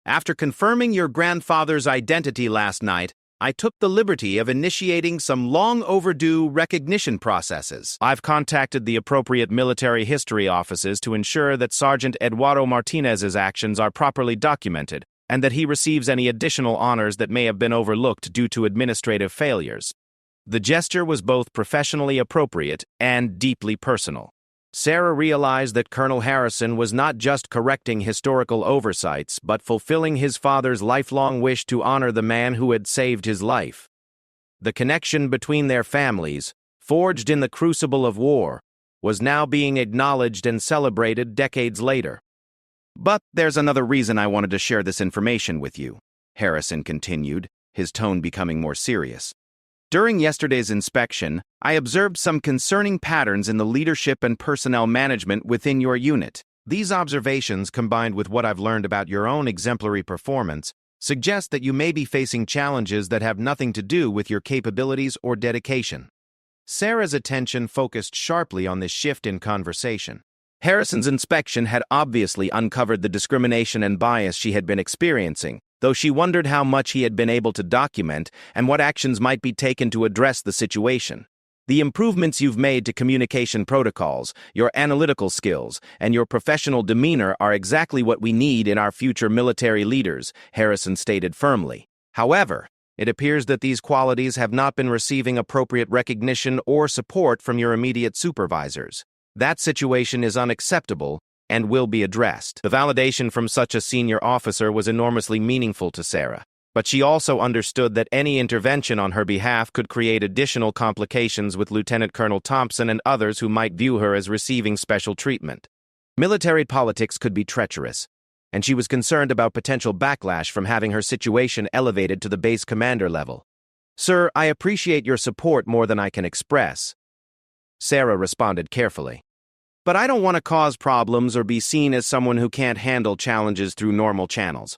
After confirming your grandfather's identity last night, I took the liberty of initiating some long-overdue recognition processes. I've contacted the appropriate military history offices to ensure that Sergeant Eduardo Martinez's actions are properly documented and that he receives any additional honors that may have been overlooked due to administrative failures. The gesture was both professionally appropriate and deeply personal. Sarah realized that Colonel Harrison was not just correcting historical oversights, but fulfilling his father's lifelong wish to honor the man who had saved his life. The connection between their families, forged in the crucible of war, was now being acknowledged and celebrated decades later. But there's another reason I wanted to share this information with you, Harrison continued, his tone becoming more serious. During yesterday's inspection, I observed some concerning patterns in the leadership and personnel management within your unit. These observations, combined with what I've learned about your own exemplary performance, suggest that you may be facing challenges that have nothing to do with your capabilities or dedication. Sarah's attention focused sharply on this shift in conversation. Harrison's inspection had obviously uncovered the discrimination and bias she had been experiencing, though she wondered how much he had been able to document and what actions might be taken to address the situation. The improvements you've made to communication protocols, your analytical skills, and your professional demeanor are exactly what we need in our future military leaders, Harrison stated firmly. However, it appears that these qualities have not been receiving appropriate recognition or support from your immediate supervisors. That situation is unacceptable and will be addressed. The validation from such a senior officer was enormously meaningful to Sarah, but she also understood that any intervention on her behalf could create additional complications with Lieutenant Colonel Thompson and others who might view her as receiving special treatment. Military politics could be treacherous, and she was concerned about potential backlash from having her situation elevated to the base commander level. "Sir, I appreciate your support more than I can express," Sarah responded carefully. "But I don't want to cause problems or be seen as someone who can't handle challenges through normal channels.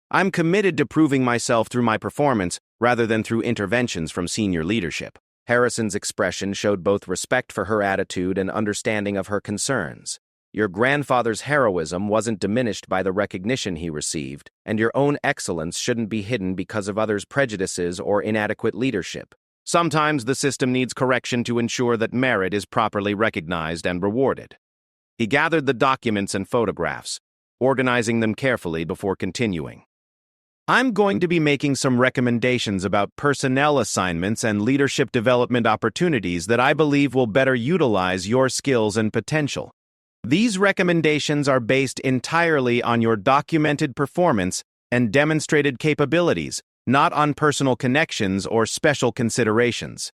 I'm committed to proving myself through my performance rather than through interventions from senior leadership." Harrison's expression showed both respect for her attitude and understanding of her concerns. Your grandfather's heroism wasn't diminished by the recognition he received, and your own excellence shouldn't be hidden because of others' prejudices or inadequate leadership. Sometimes the system needs correction to ensure that merit is properly recognized and rewarded. He gathered the documents and photographs, organizing them carefully before continuing. "I'm going to be making some recommendations about personnel assignments and leadership development opportunities that I believe will better utilize your skills and potential. These recommendations are based entirely on your documented performance and demonstrated capabilities, not on personal connections or special considerations."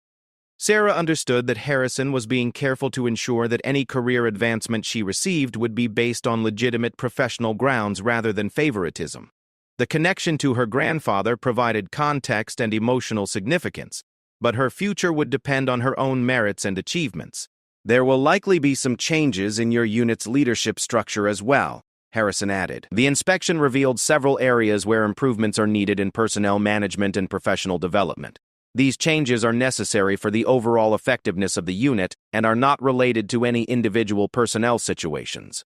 Sarah understood that Harrison was being careful to ensure that any career advancement she received would be based on legitimate professional grounds rather than favoritism. The connection to her grandfather provided context and emotional significance, but her future would depend on her own merits and achievements. "There will likely be some changes in your unit's leadership structure as well," Harrison added. The inspection revealed several areas where improvements are needed in personnel management and professional development. These changes are necessary for the overall effectiveness of the unit and are not related to any individual personnel situations.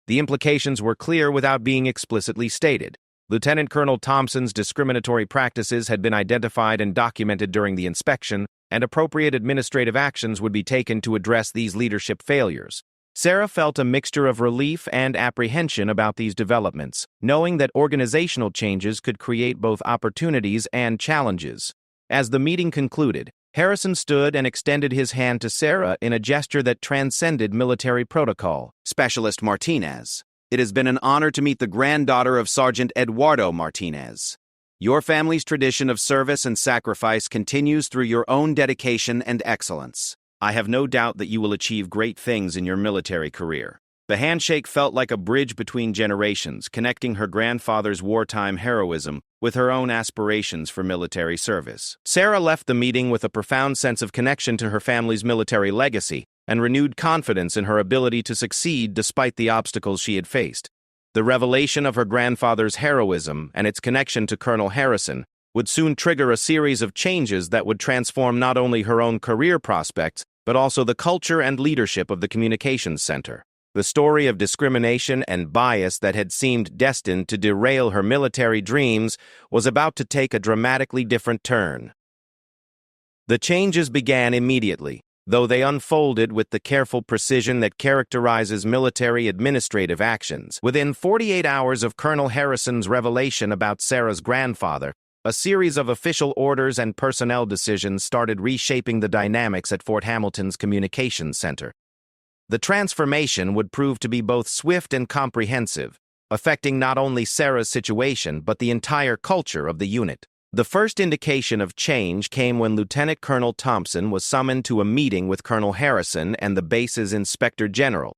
The implications were clear without being explicitly stated. Lieutenant Colonel Thompson's discriminatory practices had been identified and documented during the inspection, and appropriate administrative actions would be taken to address these leadership failures. Sarah felt a mixture of relief and apprehension about these developments, knowing that organizational changes could create both opportunities and challenges. As the meeting concluded, Harrison stood and extended his hand to Sarah in a gesture that transcended military protocol. "Specialist Martinez, it has been an honor to meet the granddaughter of Sergeant Eduardo Martinez. Your family's tradition of service and sacrifice continues through your own dedication and excellence. I have no doubt that you will achieve great things in your military career." The handshake felt like a bridge between generations, connecting her grandfather's wartime heroism with her own aspirations for military service. Sarah left the meeting with a profound sense of connection to her family's military legacy and renewed confidence in her ability to succeed despite the obstacles she had faced. The revelation of her grandfather's heroism and its connection to Colonel Harrison would soon trigger a series of changes that would transform not only her own career prospects, but also the culture and leadership of the communications center. The story of discrimination and bias that had seemed destined to derail her military dreams was about to take a dramatically different turn. The changes began immediately, though they unfolded with the careful precision that characterizes military administrative actions. Within 48 hours of Colonel Harrison's revelation about Sarah's grandfather, a series of official orders and personnel decisions started reshaping the dynamics at Fort Hamilton's communications center. The transformation would prove to be both swift and comprehensive, affecting not only Sarah's situation but the entire culture of the unit. The first indication of change came when Lieutenant Colonel Thompson was summoned to a meeting with Colonel Harrison and the base's Inspector General.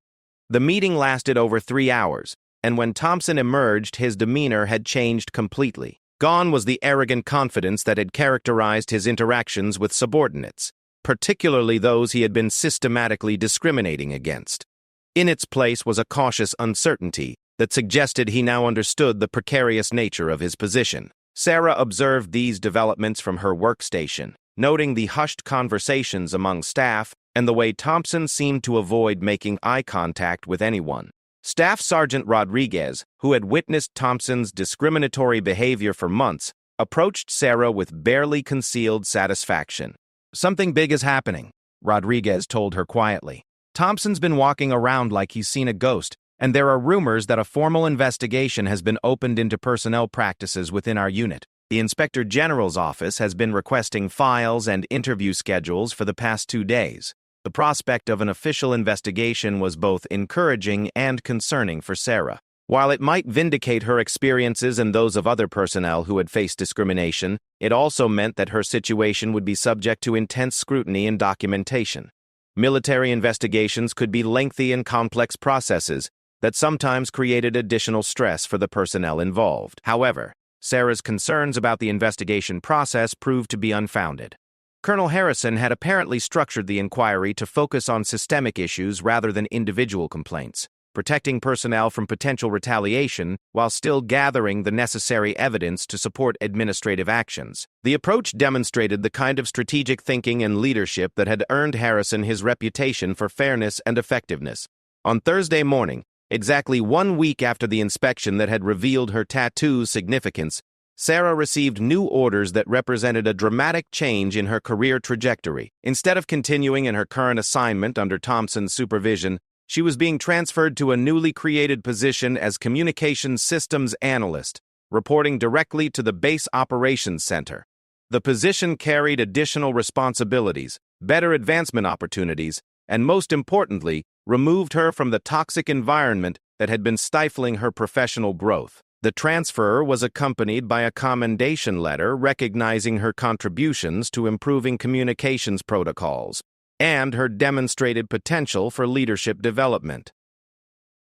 The meeting lasted over 3 hours, and when Thompson emerged, his demeanor had changed completely. Gone was the arrogant confidence that had characterized his interactions with subordinates, particularly those he had been systematically discriminating against. In its place was a cautious uncertainty that suggested he now understood the precarious nature of his position. Sarah observed these developments from her workstation, noting the hushed conversations among staff and the way Thompson seemed to avoid making eye contact with anyone. Staff Sergeant Rodriguez, who had witnessed Thompson's discriminatory behavior for months, approached Sarah with barely concealed satisfaction. "Something big is happening," Rodriguez told her quietly. "Thompson's been walking around like he's seen a ghost, and there are rumors that a formal investigation has been opened into personnel practices within our unit. The Inspector General's office has been requesting files and interview schedules for the past 2 days. The prospect of an official investigation was both encouraging and concerning for Sarah. While it might vindicate her experiences and those of other personnel who had faced discrimination, it also meant that her situation would be subject to intense scrutiny and documentation. Military investigations could be lengthy and complex processes that sometimes created additional stress for the personnel involved. However, Sarah's concerns about the investigation process proved to be unfounded. Colonel Harrison had apparently structured the inquiry to focus on systemic issues rather than individual complaints, protecting personnel from potential retaliation while still gathering the necessary evidence to support administrative actions. The approach demonstrated the kind of strategic thinking and leadership that had earned Harrison his reputation for fairness and effectiveness. On Thursday morning, exactly 1 week after the inspection that had revealed her tattoo's significance, Sarah received new orders that represented a dramatic change in her career trajectory. Instead of continuing in her current assignment under Thompson's supervision, she was being transferred to a newly created position as Communications Systems Analyst, reporting directly to the Base Operations Center. The position carried additional responsibilities, better advancement opportunities, and most importantly, removed her from the toxic environment that had been stifling her professional growth. The transfer was accompanied by a commendation letter recognizing her contributions to improving communications protocols and her demonstrated potential for leadership development.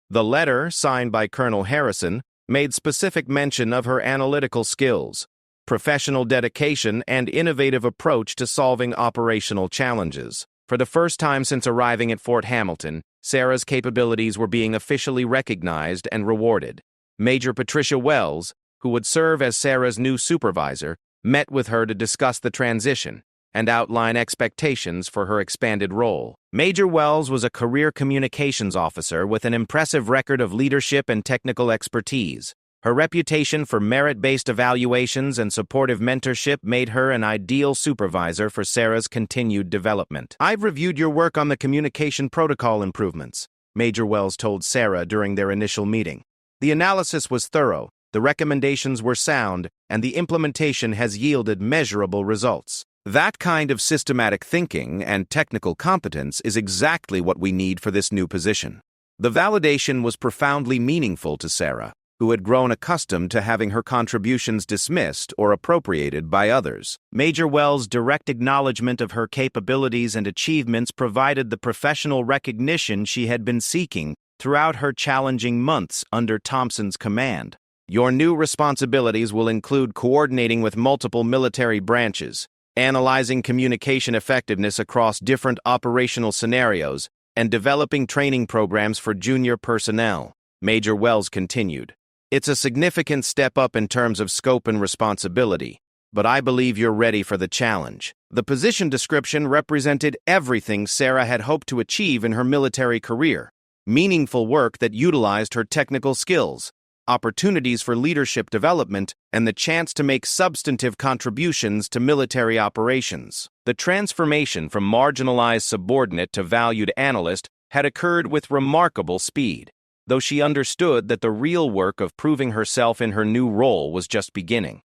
The letter, signed by Colonel Harrison, made specific mention of her analytical skills, professional dedication, and innovative approach to solving operational challenges. For the first time since arriving at Fort Hamilton, Sarah's capabilities were being officially recognized and rewarded. Major Patricia Wells, who would serve as Sarah's new supervisor, met with her to discuss the transition and outline expectations for her expanded role. Major Wells was a career communications officer with an impressive record of leadership and technical expertise. Her reputation for merit-based evaluations and supportive mentorship made her an ideal supervisor for Sarah's continued development. "I've reviewed your work on the communication protocol improvements," Major Wells told Sarah during their initial meeting. "The analysis was thorough, the recommendations were sound, and the implementation has yielded measurable results." That kind of systematic thinking and technical competence is exactly what we need for this new position. The validation was profoundly meaningful to Sarah, who had grown accustomed to having her contributions dismissed or appropriated by others. Major Wells' direct acknowledgement of her capabilities and achievements provided the professional recognition she had been seeking throughout her challenging months under Thompson's command. "Your new responsibilities will include coordinating with multiple military branches, analyzing communication effectiveness across different operational scenarios, and developing training programs for junior personnel," Major Wells continued. "It's a significant step up in terms of scope and responsibility, but I believe you're ready for the challenge." The position description represented everything Sarah had hoped to achieve in her military career: meaningful work that utilized her technical skills, opportunities for leadership development, and the chance to make substantive contributions to military operations. The transformation from marginalized subordinate to valued analyst had occurred with remarkable speed, though she understood that the real work of proving herself in her new role was just beginning.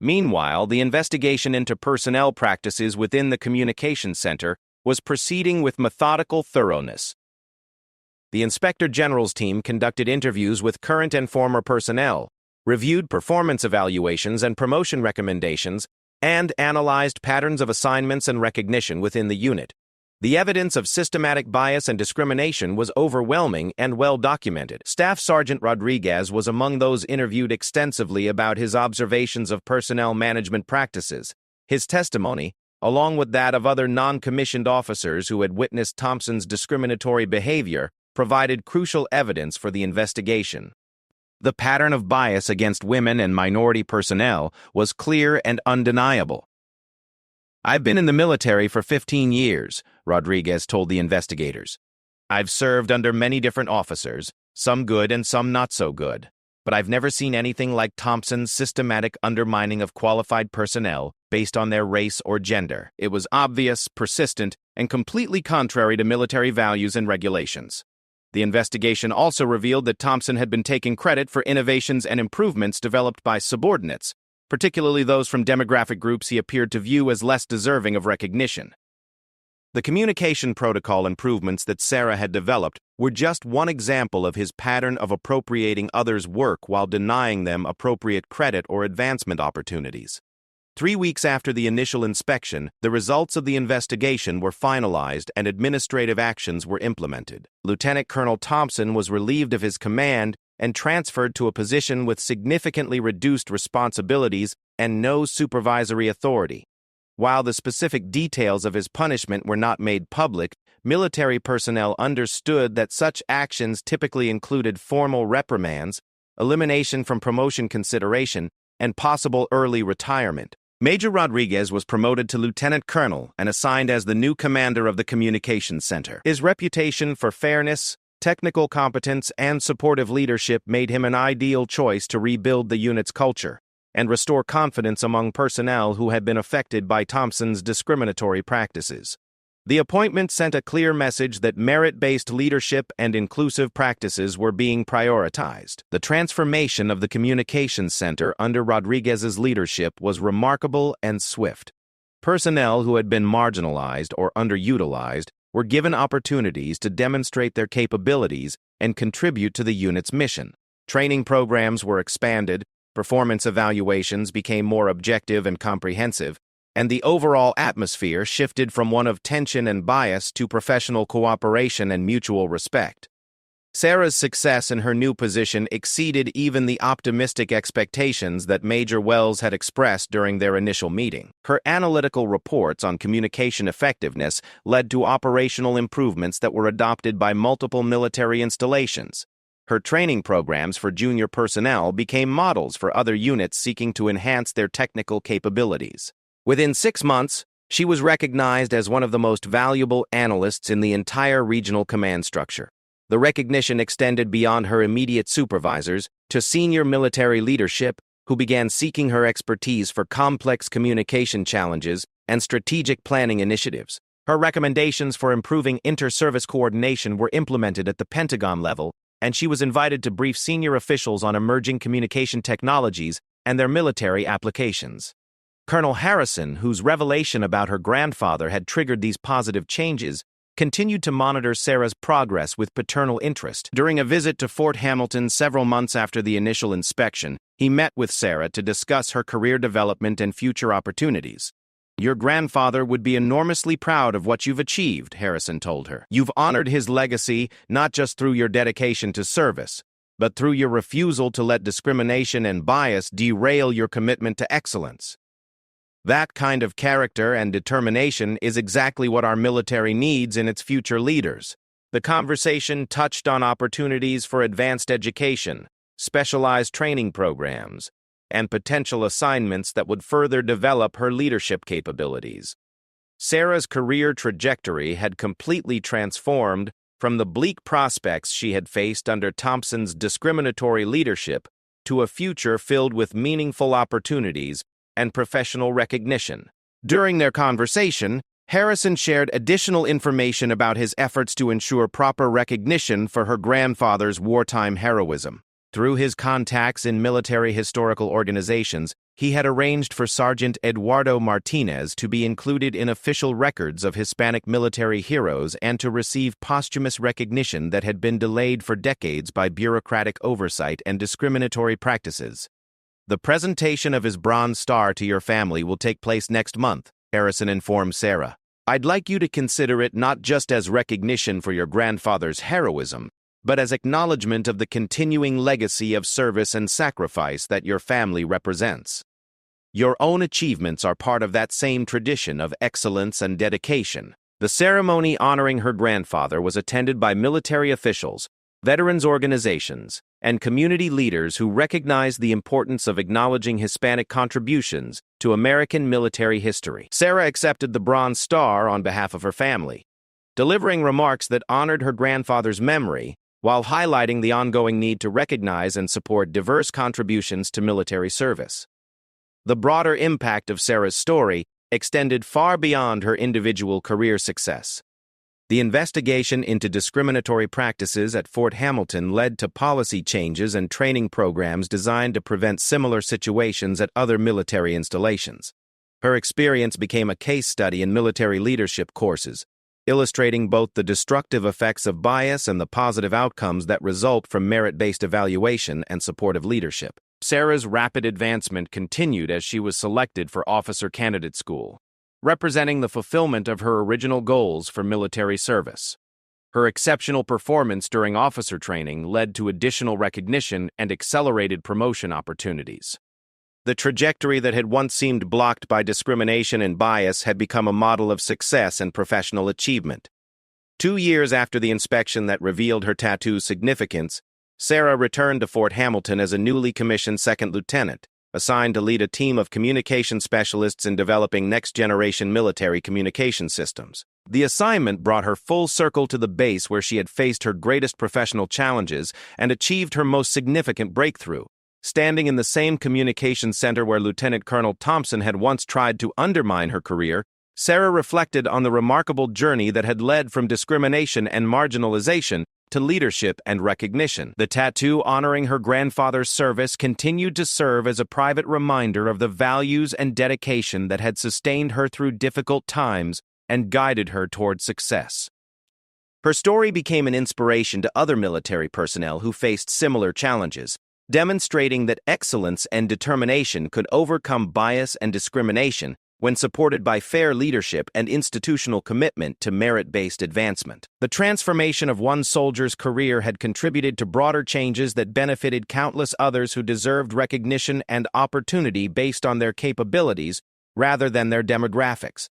Meanwhile, the investigation into personnel practices within the Communications Center was proceeding with methodical thoroughness. The Inspector General's team conducted interviews with current and former personnel, reviewed performance evaluations and promotion recommendations, and analyzed patterns of assignments and recognition within the unit. The evidence of systematic bias and discrimination was overwhelming and well documented. Staff Sergeant Rodriguez was among those interviewed extensively about his observations of personnel management practices. His testimony, along with that of other non-commissioned officers who had witnessed Thompson's discriminatory behavior, provided crucial evidence for the investigation. The pattern of bias against women and minority personnel was clear and undeniable. "I've been in the military for 15 years, Rodriguez told the investigators. "I've served under many different officers, some good and some not so good. But I've never seen anything like Thompson's systematic undermining of qualified personnel based on their race or gender. It was obvious, persistent, and completely contrary to military values and regulations." The investigation also revealed that Thompson had been taking credit for innovations and improvements developed by subordinates, particularly those from demographic groups he appeared to view as less deserving of recognition. The communication protocol improvements that Sarah had developed were just one example of his pattern of appropriating others' work while denying them appropriate credit or advancement opportunities. 3 weeks after the initial inspection, the results of the investigation were finalized and administrative actions were implemented. Lieutenant Colonel Thompson was relieved of his command and transferred to a position with significantly reduced responsibilities and no supervisory authority. While the specific details of his punishment were not made public, military personnel understood that such actions typically included formal reprimands, elimination from promotion consideration, and possible early retirement. Major Rodriguez was promoted to lieutenant colonel and assigned as the new commander of the communications center. His reputation for fairness, technical competence, and supportive leadership made him an ideal choice to rebuild the unit's culture and restore confidence among personnel who had been affected by Thompson's discriminatory practices. The appointment sent a clear message that merit-based leadership and inclusive practices were being prioritized. The transformation of the communications center under Rodriguez's leadership was remarkable and swift. Personnel who had been marginalized or underutilized were given opportunities to demonstrate their capabilities and contribute to the unit's mission. Training programs were expanded, performance evaluations became more objective and comprehensive, and the overall atmosphere shifted from one of tension and bias to professional cooperation and mutual respect. Sarah's success in her new position exceeded even the optimistic expectations that Major Wells had expressed during their initial meeting. Her analytical reports on communication effectiveness led to operational improvements that were adopted by multiple military installations. Her training programs for junior personnel became models for other units seeking to enhance their technical capabilities. Within 6 months, she was recognized as one of the most valuable analysts in the entire regional command structure. The recognition extended beyond her immediate supervisors to senior military leadership who began seeking her expertise for complex communication challenges and strategic planning initiatives. Her recommendations for improving inter-service coordination were implemented at the Pentagon level, and she was invited to brief senior officials on emerging communication technologies and their military applications. Colonel Harrison, whose revelation about her grandfather had triggered these positive changes, continued to monitor Sarah's progress with paternal interest. During a visit to Fort Hamilton several months after the initial inspection, he met with Sarah to discuss her career development and future opportunities. "Your grandfather would be enormously proud of what you've achieved," Harrison told her. "You've honored his legacy not just through your dedication to service, but through your refusal to let discrimination and bias derail your commitment to excellence. That kind of character and determination is exactly what our military needs in its future leaders." The conversation touched on opportunities for advanced education, specialized training programs, and potential assignments that would further develop her leadership capabilities. Sarah's career trajectory had completely transformed from the bleak prospects she had faced under Thompson's discriminatory leadership to a future filled with meaningful opportunities and professional recognition. During their conversation, Harrison shared additional information about his efforts to ensure proper recognition for her grandfather's wartime heroism. Through his contacts in military historical organizations, he had arranged for Sergeant Eduardo Martinez to be included in official records of Hispanic military heroes and to receive posthumous recognition that had been delayed for decades by bureaucratic oversight and discriminatory practices. "The presentation of his Bronze Star to your family will take place next month," Harrison informed Sarah. I'd like you to consider it not just as recognition for your grandfather's heroism, but as acknowledgement of the continuing legacy of service and sacrifice that your family represents. Your own achievements are part of that same tradition of excellence and dedication. The ceremony honoring her grandfather was attended by military officials, veterans organizations, and community leaders who recognized the importance of acknowledging Hispanic contributions to American military history. Sarah accepted the Bronze Star on behalf of her family, delivering remarks that honored her grandfather's memory while highlighting the ongoing need to recognize and support diverse contributions to military service. The broader impact of Sarah's story extended far beyond her individual career success. The investigation into discriminatory practices at Fort Hamilton led to policy changes and training programs designed to prevent similar situations at other military installations. Her experience became a case study in military leadership courses, illustrating both the destructive effects of bias and the positive outcomes that result from merit-based evaluation and supportive leadership. Sarah's rapid advancement continued as she was selected for Officer Candidate School, representing the fulfillment of her original goals for military service. Her exceptional performance during officer training led to additional recognition and accelerated promotion opportunities. The trajectory that had once seemed blocked by discrimination and bias had become a model of success and professional achievement. 2 years after the inspection that revealed her tattoo's significance, Sarah returned to Fort Hamilton as a newly commissioned second lieutenant, assigned to lead a team of communication specialists in developing next-generation military communication systems. The assignment brought her full circle to the base where she had faced her greatest professional challenges and achieved her most significant breakthrough, standing in the same communications center where Lieutenant Colonel Thompson had once tried to undermine her career. Sarah reflected on the remarkable journey that had led from discrimination and marginalization to leadership and recognition. The tattoo honoring her grandfather's service continued to serve as a private reminder of the values and dedication that had sustained her through difficult times and guided her toward success. Her story became an inspiration to other military personnel who faced similar challenges, demonstrating that excellence and determination could overcome bias and discrimination when supported by fair leadership and institutional commitment to merit-based advancement. The transformation of one soldier's career had contributed to broader changes that benefited countless others who deserved recognition and opportunity based on their capabilities rather than their demographics.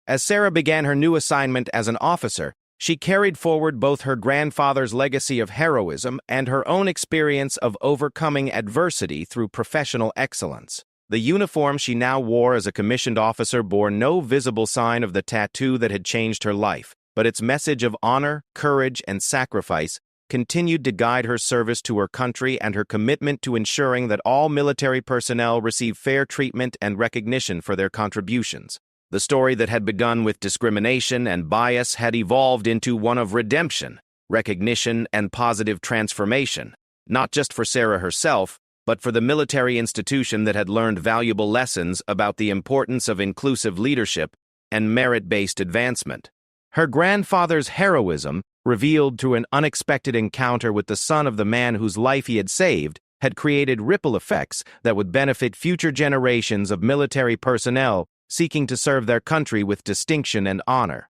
As Sarah began her new assignment as an officer, she carried forward both her grandfather's legacy of heroism and her own experience of overcoming adversity through professional excellence. The uniform she now wore as a commissioned officer bore no visible sign of the tattoo that had changed her life, but its message of honor, courage, and sacrifice continued to guide her service to her country and her commitment to ensuring that all military personnel receive fair treatment and recognition for their contributions. The story that had begun with discrimination and bias had evolved into one of redemption, recognition, and positive transformation, not just for Sarah herself, but for the military institution that had learned valuable lessons about the importance of inclusive leadership and merit-based advancement. Her grandfather's heroism, revealed through an unexpected encounter with the son of the man whose life he had saved, had created ripple effects that would benefit future generations of military personnel seeking to serve their country with distinction and honor.